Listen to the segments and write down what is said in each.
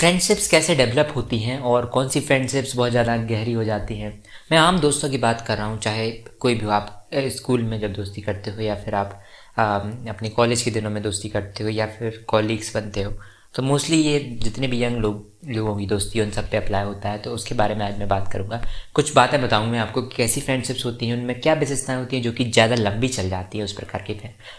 Friendships कैसे develop होती हैं और कौन सी फ्रेंडशिप्स बहुत ज़्यादा गहरी हो जाती हैं। मैं आम दोस्तों की बात कर रहा हूँ, चाहे कोई भी हो। आप स्कूल में जब दोस्ती करते हो या फिर आप अपने कॉलेज के दिनों में दोस्ती करते हो या फिर कॉलीग्स बनते हो, तो मोस्टली ये जितने भी यंग लोगों की दोस्ती उन सब पे अप्लाई होता है। तो उसके बारे में आज मैं बात करूँगा। कुछ बातें बताऊँगा मैं आपको कि कैसी फ्रेंडशिप्स होती हैं, उनमें क्या विशेषताएं होती हैं जो कि ज़्यादा लंबी चल जाती है उस प्रकार की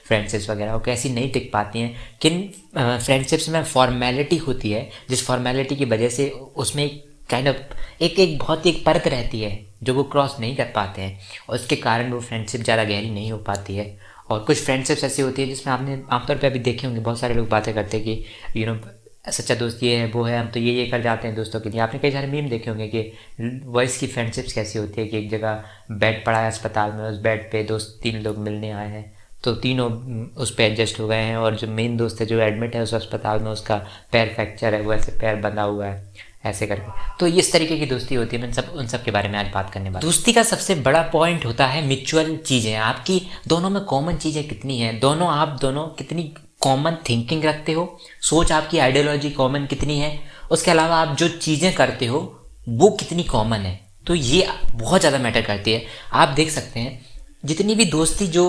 फ्रेंडशिप्स वगैरह, और कैसी नहीं टिक पाती हैं। किन फ्रेंडशिप्स में फॉर्मेलिटी होती है, जिस फॉर्मेलिटी की वजह से उसमें काइंड ऑफ एक बहुत ही एक परत रहती है जो वो क्रॉस नहीं कर पाते हैं, और उसके कारण वो फ्रेंडशिप ज़्यादा गहरी नहीं हो पाती है। और कुछ फ्रेंडशिप्स ऐसी होती है जिसमें आपने आमतौर पे अभी देखे होंगे, बहुत सारे लोग बातें करते हैं कि सच्चा दोस्त ये है वो है, हम तो ये कर जाते हैं दोस्तों के लिए। आपने कई सारे मीम देखे होंगे कि वॉइस की फ्रेंडशिप्स कैसी होती है कि एक जगह बेड पड़ा है अस्पताल में, उस बेड पे दोस्त 3 लोग मिलने आए हैं, तो तीनों उस पर एडजस्ट हो गए हैं, और जो मेन दोस्त है जो एडमिट है उस अस्पताल में, उसका पैर फ्रैक्चर है, वो ऐसे पैर बंधा हुआ है ऐसे करके। तो इस तरीके की दोस्ती होती है। मैं उन सब के बारे में आज बात करने वाला हूं। दोस्ती का सबसे बड़ा पॉइंट होता है म्यूचुअल चीज़ें। आपकी दोनों में कॉमन चीज़ें कितनी हैं, आप दोनों कितनी कॉमन थिंकिंग रखते हो, सोच आपकी आइडियोलॉजी कॉमन कितनी है, उसके अलावा आप जो चीज़ें करते हो वो कितनी कॉमन है। तो ये बहुत ज़्यादा मैटर करती है। आप देख सकते हैं जितनी भी दोस्ती जो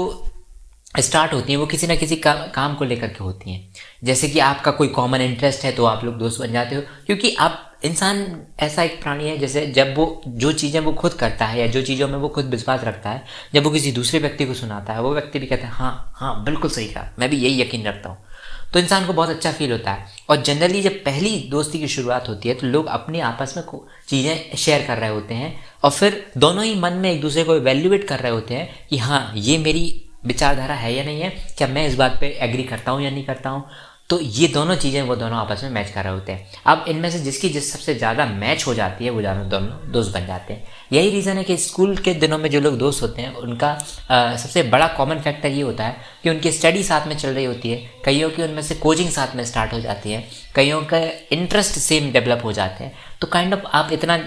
स्टार्ट होती हैं वो किसी ना किसी काम को लेकर के होती हैं। जैसे कि आपका कोई कॉमन इंटरेस्ट है तो आप लोग दोस्त बन जाते हो, क्योंकि आप इंसान ऐसा एक प्राणी है जैसे जब वो जो चीज़ें वो खुद करता है या जो चीज़ों में वो खुद विश्वास रखता है, जब वो किसी दूसरे व्यक्ति को सुनाता है, वो व्यक्ति भी कहता है हाँ हाँ बिल्कुल सही कहा, मैं भी यही यकीन रखता हूँ। तो इंसान को बहुत अच्छा फील होता है। और जनरली जब पहली दोस्ती की शुरुआत होती है तो लोग अपने आपस में चीज़ें शेयर कर रहे होते हैं, और फिर दोनों ही मन में एक दूसरे को इवेल्युएट कर रहे होते हैं कि हाँ ये मेरी विचारधारा है या नहीं है, क्या मैं इस बात पे एग्री करता हूँ या नहीं करता हूँ। तो ये दोनों चीज़ें वो दोनों आपस में मैच कर रहे होते हैं। अब इनमें से जिस सबसे ज़्यादा मैच हो जाती है वो दोनों दोस्त बन जाते हैं। यही रीज़न है कि स्कूल के दिनों में जो लोग दोस्त होते हैं उनका सबसे बड़ा कॉमन फैक्टर ये होता है कि उनकी स्टडी साथ में चल रही होती है, कईयों की उनमें से कोचिंग साथ में स्टार्ट हो जाती है, कईयों का इंटरेस्ट सेम डेवलप हो जाते हैं। तो काइंड ऑफ आप इतना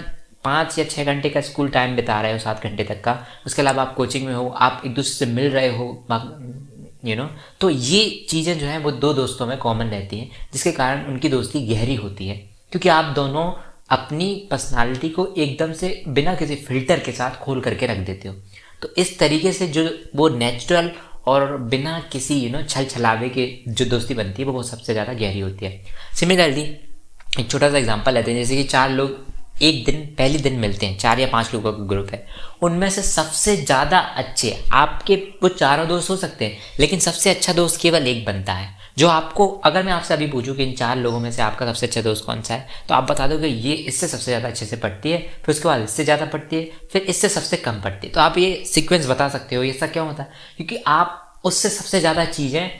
5 या 6 घंटे का स्कूल टाइम बिता रहे हो, 7 घंटे तक का, उसके अलावा आप कोचिंग में हो, आप एक दूसरे से मिल रहे हो, तो ये चीज़ें जो हैं वो दो दोस्तों में कॉमन रहती हैं, जिसके कारण उनकी दोस्ती गहरी होती है, क्योंकि आप दोनों अपनी पर्सनालिटी को एकदम से बिना किसी फिल्टर के साथ खोल करके रख देते हो। तो इस तरीके से जो वो नेचुरल और बिना किसी छल छलावे के जो दोस्ती बनती है वो सबसे ज़्यादा गहरी होती है। सिमिलरली एक छोटा सा एग्जांपल लेते हैं, जैसे कि 4 लोग एक दिन पहले दिन मिलते हैं, 4 या 5 लोगों का ग्रुप है, उनमें से सबसे ज़्यादा अच्छे आपके वो चारों दोस्त हो सकते हैं, लेकिन सबसे अच्छा दोस्त केवल एक बनता है। जो आपको, अगर मैं आपसे अभी पूछूं कि इन 4 लोगों में से आपका सबसे अच्छा दोस्त कौन सा है, तो आप बता दो कि ये इससे सबसे ज़्यादा अच्छे से पढ़ती है, फिर उसके बाद इससे ज़्यादा पढ़ती है, फिर इससे सबसे कम पढ़ती है। तो आप ये सीक्वेंस बता सकते हो। ये ऐसा क्यों होता है? क्योंकि आप उससे सबसे ज़्यादा चीज़ें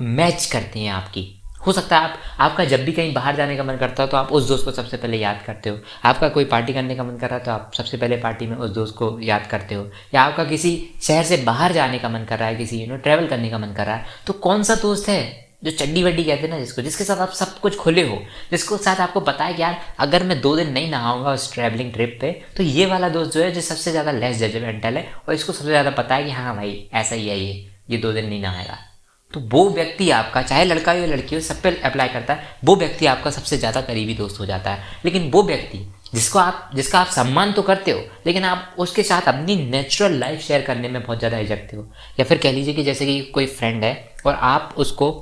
मैच करती हैं आपकी। हो सकता है आपका जब भी कहीं बाहर जाने का मन करता हो तो आप उस दोस्त को सबसे पहले याद करते हो, आपका कोई पार्टी करने का मन कर रहा है तो आप सबसे पहले पार्टी में उस दोस्त को याद करते हो, या आपका किसी शहर से बाहर जाने का मन कर रहा है, किसी ट्रैवल करने का मन कर रहा है, तो कौन सा दोस्त है जो चड्डी वड्डी कहते हैं ना, जिसके साथ आप सब कुछ खुले हो, जिसको साथ आपको पता है कि यार अगर मैं 2 दिन नहीं नहाऊंगा उस ट्रैवलिंग ट्रिप पे तो ये वाला दोस्त जो है जो सबसे ज़्यादा लेस जजमेंटल है, और इसको सबसे ज़्यादा पता है कि हाँ भाई ऐसा ही है, ये 2 दिन नहीं नहाएगा। तो वो व्यक्ति आपका, चाहे लड़का हो या लड़की हो, सब पे अप्लाई करता है, वो व्यक्ति आपका सबसे ज़्यादा करीबी दोस्त हो जाता है। लेकिन वो व्यक्ति जिसका आप सम्मान तो करते हो, लेकिन आप उसके साथ अपनी नेचुरल लाइफ शेयर करने में बहुत ज़्यादा हिचकते हो, या फिर कह लीजिए कि जैसे कि कोई फ्रेंड है और आप उसको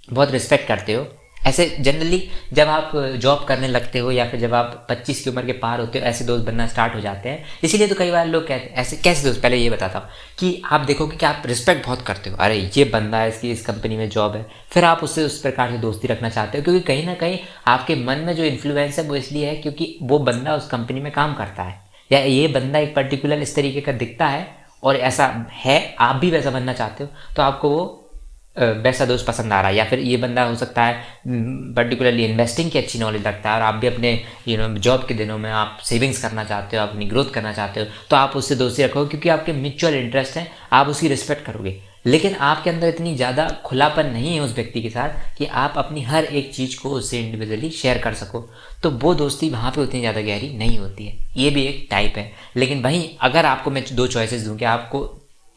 बहुत रिस्पेक्ट करते हो। ऐसे जनरली जब आप जॉब करने लगते हो या फिर जब आप 25 की उम्र के पार होते हो, ऐसे दोस्त बनना स्टार्ट हो जाते हैं। इसीलिए तो कई बार लोग कहते हैं ऐसे कैसे दोस्त, पहले ये बताता हूँ कि आप देखोगे कि आप रिस्पेक्ट बहुत करते हो, अरे ये बंदा है, इसकी इस कंपनी में जॉब है, फिर आप उससे उस प्रकार से दोस्ती रखना चाहते हो, क्योंकि कहीं ना कहीं आपके मन में जो इन्फ्लुएंस है वो इसलिए है क्योंकि वो बंदा उस कंपनी में काम करता है, या ये बंदा एक पर्टिकुलर इस तरीके का दिखता है और ऐसा है, आप भी वैसा बनना चाहते हो, तो आपको वो वैसा दोस्त पसंद आ रहा है। या फिर ये बंदा हो सकता है पर्टिकुलरली इन्वेस्टिंग की अच्छी नॉलेज रखता है और आप भी अपने जॉब के दिनों में आप सेविंग्स करना चाहते हो, अपनी ग्रोथ करना चाहते हो, तो आप उससे दोस्ती रखोगे क्योंकि आपके म्यूचुअल इंटरेस्ट हैं, आप उसकी रिस्पेक्ट करोगे। लेकिन आपके अंदर इतनी ज़्यादा खुलापन नहीं है उस व्यक्ति के साथ कि आप अपनी हर एक चीज़ को उससे इंडिविजुअली शेयर कर सको, तो वो दोस्ती वहाँ पे उतनी ज़्यादा गहरी नहीं होती है। ये भी एक टाइप है। लेकिन वहीं अगर आपको मैं 2 चॉइसेस दूँ कि आपको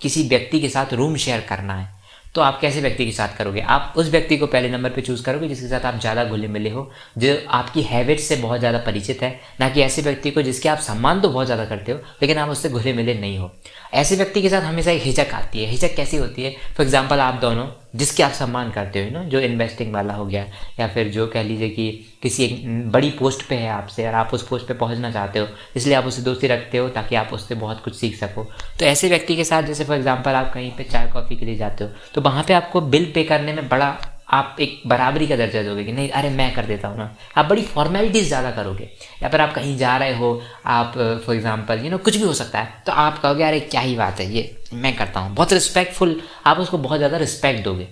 किसी व्यक्ति के साथ रूम शेयर करना है, तो आप कैसे व्यक्ति के साथ करोगे? आप उस व्यक्ति को पहले नंबर पे चूज़ करोगे जिसके साथ आप ज़्यादा घुले मिले हो, जो आपकी हैबिट से बहुत ज़्यादा परिचित है, ना कि ऐसे व्यक्ति को जिसके आप सम्मान तो बहुत ज़्यादा करते हो लेकिन आप उससे घुले मिले नहीं हो। ऐसे व्यक्ति के साथ हमेशा एक हिचक आती है। हिचक कैसी होती है? फॉर एग्जाम्पल, आप दोनों जिसके आप सम्मान करते हो ना, जो इन्वेस्टिंग वाला हो गया, या फिर जो कह लीजिए कि किसी एक बड़ी पोस्ट पे है आपसे और आप उस पोस्ट पे पहुंचना चाहते हो, इसलिए आप उससे दोस्ती रखते हो ताकि आप उससे बहुत कुछ सीख सको। तो ऐसे व्यक्ति के साथ जैसे फॉर एग्जांपल आप कहीं पे चाय कॉफ़ी के लिए जाते हो, तो वहाँ पे आपको बिल पे करने में बड़ा आप एक बराबरी का दर्जा दोगे कि नहीं, अरे मैं कर देता हूँ ना। आप बड़ी फॉर्मेलिटीज़ ज़्यादा करोगे। या फिर आप कहीं जा रहे हो, आप फॉर एग्जांपल कुछ भी हो सकता है, तो आप कहोगे अरे क्या ही बात है, ये मैं करता हूँ, बहुत रिस्पेक्टफुल, आप उसको बहुत ज़्यादा रिस्पेक्ट दोगे।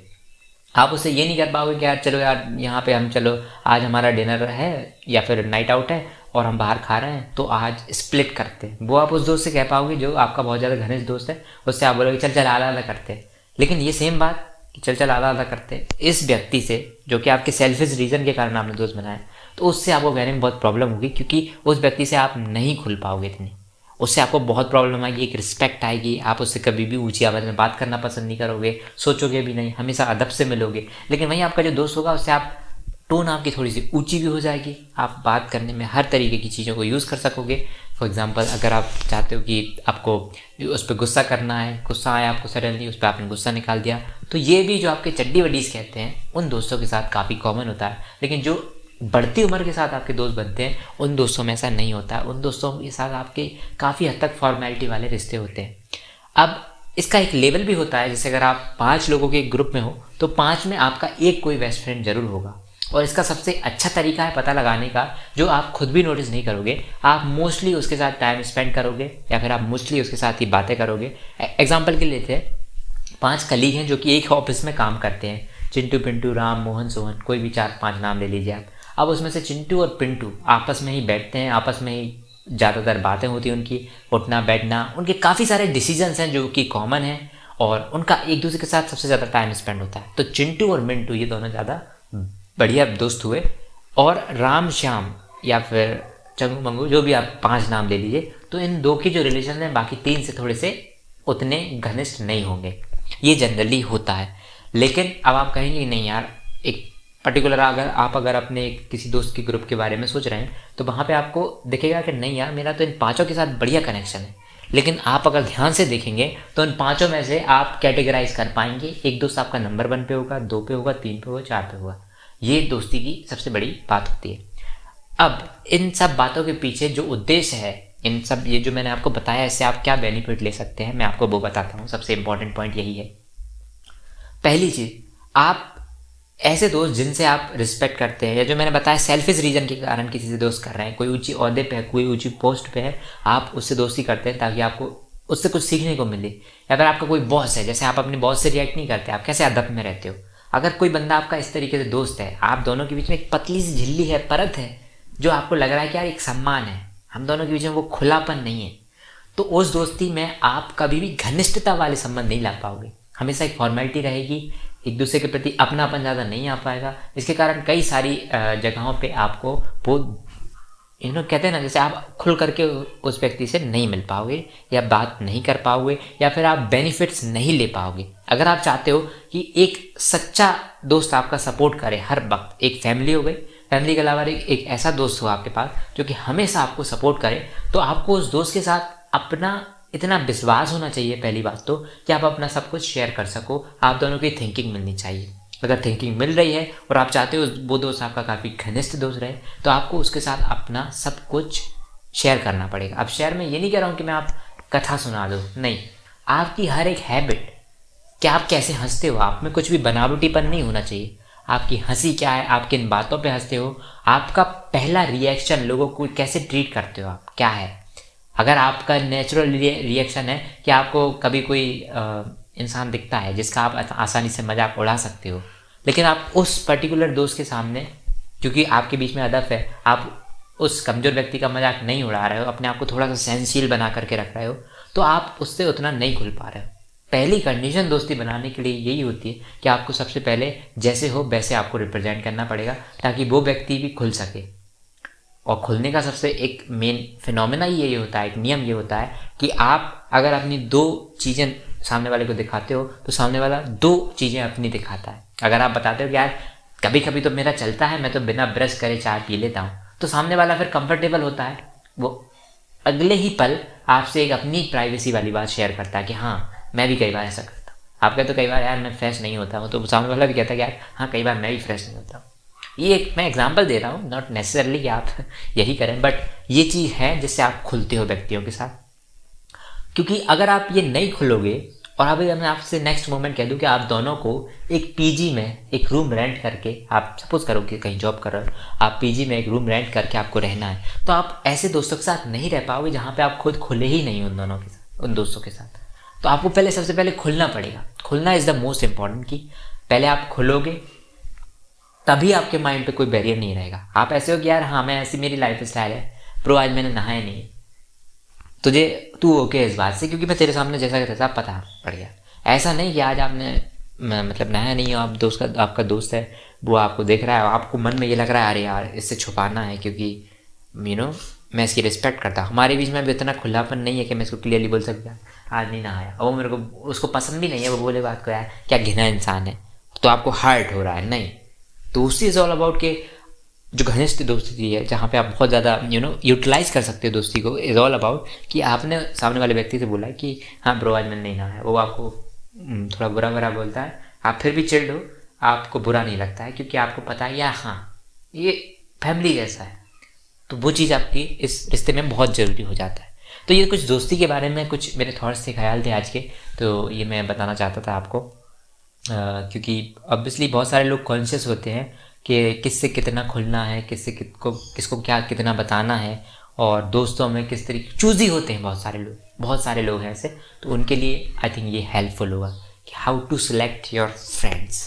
आप उससे ये नहीं कर पाओगे कि यार चलो यार यहाँ पे हम, चलो आज हमारा डिनर है या फिर नाइट आउट है और हम बाहर खा रहे हैं तो आज स्प्लिट करते हैं। वो आप उस दोस्त से कह पाओगे जो आपका बहुत ज़्यादा घनिष्ठ दोस्त है, उससे आप बोलोगे चल चल आला आला करते हैं। लेकिन ये सेम बात कि चल चल आला आला करते हैं, इस व्यक्ति से जो कि आपके सेल्फिश रीज़न के कारण आपने दोस्त बनाया, तो उससे आपको कहने में बहुत प्रॉब्लम होगी, क्योंकि उस व्यक्ति से आप नहीं खुल पाओगे इतनी। उससे आपको बहुत प्रॉब्लम आएगी, एक रिस्पेक्ट आएगी, आप उससे कभी भी ऊंची आवाज़ में बात करना पसंद नहीं करोगे, सोचोगे भी नहीं, हमेशा अदब से मिलोगे। लेकिन वहीं आपका जो दोस्त होगा उससे आप टोन आपकी थोड़ी सी ऊंची भी हो जाएगी, आप बात करने में हर तरीके की चीज़ों को यूज़ कर सकोगे। फॉर एग्जांपल, अगर आप चाहते हो कि आपको उस पर गुस्सा करना है, गुस्सा आया आपको सडनली, उस पर आपने गुस्सा निकाल दिया, तो ये भी जो आपके चड्डी वडीज़ कहते हैं उन दोस्तों के साथ काफ़ी कॉमन होता है। लेकिन जो बढ़ती उम्र के साथ आपके दोस्त बनते हैं उन दोस्तों में ऐसा नहीं होता है। उन दोस्तों के साथ आपके काफ़ी हद तक फॉर्मेलिटी वाले रिश्ते होते हैं। अब इसका एक लेवल भी होता है, जैसे अगर आप 5 लोगों के एक ग्रुप में हो तो 5 में आपका एक कोई बेस्ट फ्रेंड जरूर होगा। और इसका सबसे अच्छा तरीका है पता लगाने का, जो आप खुद भी नोटिस नहीं करोगे, आप मोस्टली उसके साथ टाइम स्पेंड करोगे या फिर आप मोस्टली उसके साथ ही बातें करोगे। एग्जाम्पल के लिए लेते हैं, 5 कलीग हैं जो कि एक ऑफिस में काम करते हैं, चिंटू, पिंटू, राम, मोहन, सोहन, कोई भी 4-5 नाम ले लीजिए आप। अब उसमें से चिंटू और पिंटू आपस में ही बैठते हैं, आपस में ही ज़्यादातर बातें होती हैं उनकी, उठना बैठना, उनके काफ़ी सारे डिसीजंस हैं जो कि कॉमन हैं और उनका एक दूसरे के साथ सबसे ज़्यादा टाइम स्पेंड होता है। तो चिंटू और मिंटू ये दोनों ज़्यादा बढ़िया दोस्त हुए। और राम, श्याम या फिर चंगू मंगू, जो भी आप 5 नाम ले लीजिए, तो इन 2 की जो रिलेशन है बाकी 3 से थोड़े से उतने घनिष्ठ नहीं होंगे, ये जनरली होता है। लेकिन अब आप कहेंगे नहीं यार, एक पर्टिकुलर अगर अपने किसी दोस्त के ग्रुप के बारे में सोच रहे हैं तो वहाँ पे आपको दिखेगा कि नहीं यार, मेरा तो इन 5 के साथ बढ़िया कनेक्शन है। लेकिन आप अगर ध्यान से देखेंगे तो इन 5 में से आप कैटेगराइज कर पाएंगे, एक दोस्त आपका नंबर 1 पे होगा, 2 पे होगा, 3 पे होगा, 4 पे होगा। ये दोस्ती की सबसे बड़ी बात होती है। अब इन सब बातों के पीछे जो उद्देश्य है, इन सब ये जो मैंने आपको बताया, इससे आप क्या बेनिफिट ले सकते हैं, मैं आपको वो बताता हूँ। सबसे इंपॉर्टेंट पॉइंट यही है। पहली चीज़, आप ऐसे दोस्त जिनसे आप रिस्पेक्ट करते हैं, या जो मैंने बताया सेल्फिश रीजन के कारण किसी से दोस्त कर रहे हैं, कोई ऊंची ओहदे पे है, कोई ऊंची पोस्ट पे है, आप उससे दोस्ती करते हैं ताकि आपको उससे कुछ सीखने को मिले। या फिर आपका कोई बॉस है, जैसे आप अपने बॉस से रिएक्ट नहीं करते, आप कैसे अदब में रहते हो। अगर कोई बंदा आपका इस तरीके से दोस्त है, आप दोनों के बीच में एक पतली सी झिल्ली है, परत है, जो आपको लग रहा है कि यार एक सम्मान है, हम दोनों के बीच में वो खुलापन नहीं है, तो उस दोस्ती में आप कभी भी घनिष्ठता वाले संबंध नहीं ला पाओगे। हमेशा एक फॉर्मेलिटी रहेगी, एक दूसरे के प्रति अपनापन ज़्यादा नहीं आ पाएगा। इसके कारण कई सारी जगहों पे आपको वो कहते हैं ना, जैसे आप खुल करके उस व्यक्ति से नहीं मिल पाओगे या बात नहीं कर पाओगे या फिर आप बेनिफिट्स नहीं ले पाओगे। अगर आप चाहते हो कि एक सच्चा दोस्त आपका सपोर्ट करे हर वक्त, एक फैमिली हो गई, फैमिली के अलावा एक ऐसा दोस्त हो आपके पास जो कि हमेशा आपको सपोर्ट करे, तो आपको उस दोस्त के साथ अपना इतना विश्वास होना चाहिए पहली बात तो, कि आप अपना सब कुछ शेयर कर सको। आप दोनों की थिंकिंग मिलनी चाहिए। अगर थिंकिंग मिल रही है और आप चाहते हो वो दोस्त आपका काफ़ी घनिष्ठ दोस्त रहे, तो आपको उसके साथ अपना सब कुछ शेयर करना पड़ेगा। अब शेयर में ये नहीं कह रहा हूँ कि मैं आप कथा सुना दो, नहीं, आपकी हर एक हैबिट, क्या आप कैसे हंसते हो, आप में कुछ भी बनावटीपन नहीं होना चाहिए। आपकी हंसी क्या है, आप किन बातों पे हंसते हो, आपका पहला रिएक्शन, लोगों को कैसे ट्रीट करते हो आप, क्या है। अगर आपका नेचुरल रिएक्शन है कि आपको कभी कोई इंसान दिखता है जिसका आप आसानी से मजाक उड़ा सकते हो, लेकिन आप उस पर्टिकुलर दोस्त के सामने, क्योंकि आपके बीच में अदब है, आप उस कमज़ोर व्यक्ति का मजाक नहीं उड़ा रहे हो, अपने आप को थोड़ा सा सहनशील बना करके रख रहे हो, तो आप उससे उतना नहीं खुल पा रहे हो। पहली कंडीशन दोस्ती बनाने के लिए यही होती है कि आपको सबसे पहले जैसे हो वैसे आपको रिप्रेजेंट करना पड़ेगा, ताकि वो व्यक्ति भी खुल सके। और खुलने का सबसे एक मेन फिनोमेना ही ये होता है, एक नियम ये होता है कि आप अगर अपनी 2 चीज़ें सामने वाले को दिखाते हो तो सामने वाला 2 चीज़ें अपनी दिखाता है। अगर आप बताते हो कि यार कभी कभी तो मेरा चलता है, मैं तो बिना ब्रश करे चाय पी लेता हूँ, तो सामने वाला फिर कंफर्टेबल होता है, वो अगले ही पल आपसे एक अपनी प्राइवेसी वाली बात शेयर करता है कि हाँ मैं भी कई बार ऐसा करता हूँ। आप कहते हो कई बार यार मैं फ्रेश नहीं होता हूँ, तो सामने वाला भी कहता है कि यार हाँ कई बार मैं भी फ्रेश नहीं होता हूँ। ये एक मैं एग्जांपल दे रहा हूँ, नॉट नेसेसरली कि आप यही करें, बट ये चीज़ है जिससे आप खुलते हो व्यक्तियों के साथ। क्योंकि अगर आप ये नहीं खुलोगे, और अभी मैं आपसे नेक्स्ट मोमेंट कह दूं कि आप दोनों को एक पीजी में एक रूम रेंट करके, आप सपोज करो कि कहीं जॉब कर रहे हो, आप पीजी में एक रूम रेंट करके आपको रहना है, तो आप ऐसे दोस्तों के साथ नहीं रह पाओगे जहाँ पे आप खुद खुले ही नहीं उन दोनों के साथ, उन दोस्तों के साथ। तो आपको पहले सबसे पहले खुलना पड़ेगा। खुलना इज़ द मोस्ट इम्पॉर्टेंट की पहले आप खुलोगे तभी आपके माइंड पे कोई बैरियर नहीं रहेगा। आप ऐसे हो कि यार हाँ मैं ऐसी मेरी लाइफ स्टाइल है, प्रो आज मैंने नहाया नहीं, तू ओके इस बात से क्योंकि मैं तेरे सामने जैसा रहता पता पड़ गया। ऐसा नहीं कि आज आपने मतलब नहाया नहीं हो, आप दोस्त का आपका दोस्त है वो आपको देख रहा है, आपको मन में ये लग रहा है अरे यार इससे छुपाना है क्योंकि मैं इसकी रिस्पेक्ट करता हूँ। हमारे बीच में भी इतना खुलापन नहीं है कि मैं इसको क्लियरली बोल सकता आज नहीं नहाया, और वो मेरे को उसको पसंद भी नहीं है, वो बोले बात को यार क्या घिना इंसान है, तो आपको हर्ट हो रहा है। नहीं, दोस्ती इज़ ऑल अबाउट के जो घनिष्ठ दोस्ती है जहाँ पे आप बहुत ज़्यादा यूटिलाइज कर सकते हो दोस्ती को, इज़ ऑल अबाउट कि आपने सामने वाले व्यक्ति से बोला कि हाँ ब्रो आज मैंने नहीं नहाया, वो आपको थोड़ा बुरा बुरा बोलता है, आप फिर भी चिल्ड हो, आपको बुरा नहीं लगता है क्योंकि आपको पता है यार हाँ ये फैमिली जैसा है, तो वो चीज़ आपकी इस रिश्ते में बहुत ज़रूरी हो जाता है। तो ये कुछ दोस्ती के बारे में कुछ मेरे थॉट्स थे, ख्याल थे आज के, तो ये मैं बताना चाहता था आपको। क्योंकि ऑब्वियसली बहुत सारे लोग कॉन्शियस होते हैं कि किससे कितना खुलना है, किसको क्या कितना बताना है, और दोस्तों में किस तरीके चूज़ी होते हैं बहुत सारे लोग हैं ऐसे, तो उनके लिए आई थिंक ये हेल्पफुल होगा कि how to select your friends.